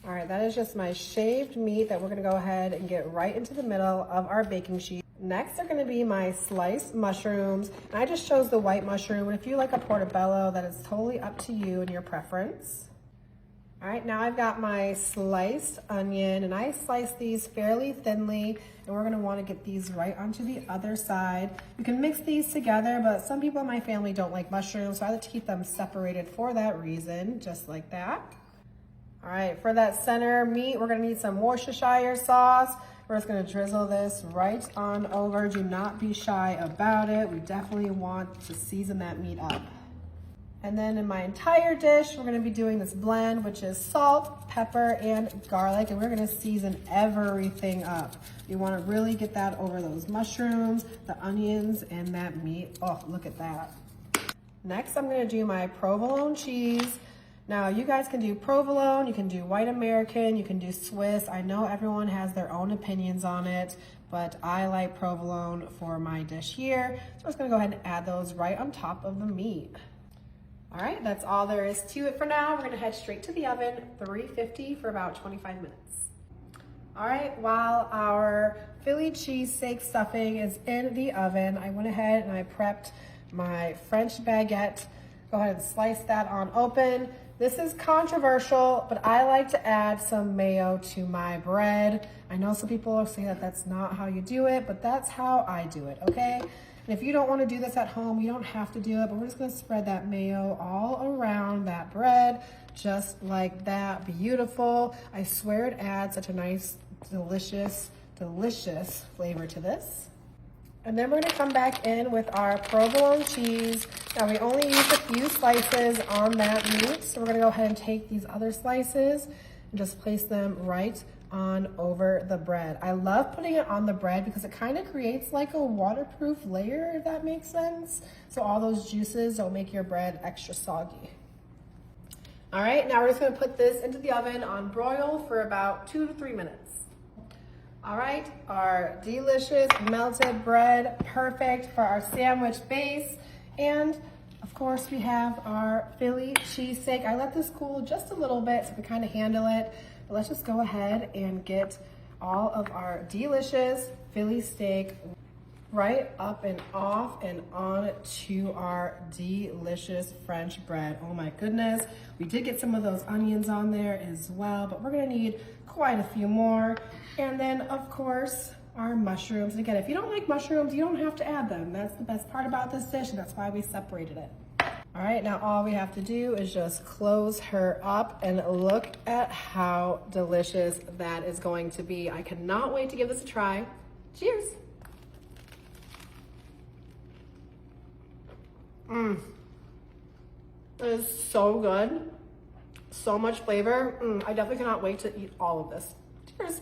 All right, that is just my shaved meat that we're gonna go ahead and get right into the middle of our baking sheet. Next are gonna be my sliced mushrooms. And I just chose the white mushroom. And if you like a portobello, that is totally up to you and your preference. All right, now I've got my sliced onion, and I sliced these fairly thinly, and we're gonna wanna get these right onto the other side. You can mix these together, but some people in my family don't like mushrooms, so I like to keep them separated for that reason, just like that. All right, for that center meat, we're gonna need some Worcestershire sauce. We're just gonna drizzle this right on over. Do not be shy about it. We definitely want to season that meat up. And then in my entire dish, we're gonna be doing this blend, which is salt, pepper, and garlic, and we're gonna season everything up. You wanna really get that over those mushrooms, the onions, and that meat. Oh, look at that. Next, I'm gonna do my provolone cheese. Now, you guys can do provolone, you can do white American, you can do Swiss. I know everyone has their own opinions on it, but I like provolone for my dish here. So I'm just gonna go ahead and add those right on top of the meat. All right, that's all there is to it for now. We're gonna head straight to the oven, 350 for about 25 minutes. All right, while our Philly cheesesteak stuffing is in the oven, I went ahead and I prepped my French baguette. Go ahead and slice that on open. This is controversial, but I like to add some mayo to my bread. I know some people say that that's not how you do it, but that's how I do it, okay? And if you don't want to do this at home, you don't have to do it, but we're just going to spread that mayo all around that bread, just like that. Beautiful. I swear it adds such a nice, delicious, delicious flavor to this. And then we're gonna come back in with our provolone cheese. Now we only used a few slices on that meat, so we're gonna go ahead and take these other slices and just place them right on over the bread. I love putting it on the bread because it kind of creates like a waterproof layer, if that makes sense. So all those juices don't make your bread extra soggy. All right, now we're just gonna put this into the oven on broil for about 2 to 3 minutes. All right, our delicious melted bread, perfect for our sandwich base. And of course we have our Philly cheesesteak. I let this cool just a little bit so we can kind of handle it. But let's just go ahead and get all of our delicious Philly steak right up and off and on to our delicious French bread. Oh my goodness. We did get some of those onions on there as well, but we're gonna need quite a few more. And then of course, our mushrooms. And again, if you don't like mushrooms, you don't have to add them. That's the best part about this dish, and that's why we separated it. All right, now all we have to do is just close her up and look at how delicious that is going to be. I cannot wait to give this a try. Cheers. It is so good. So much flavor. I definitely cannot wait to eat all of this. Cheers.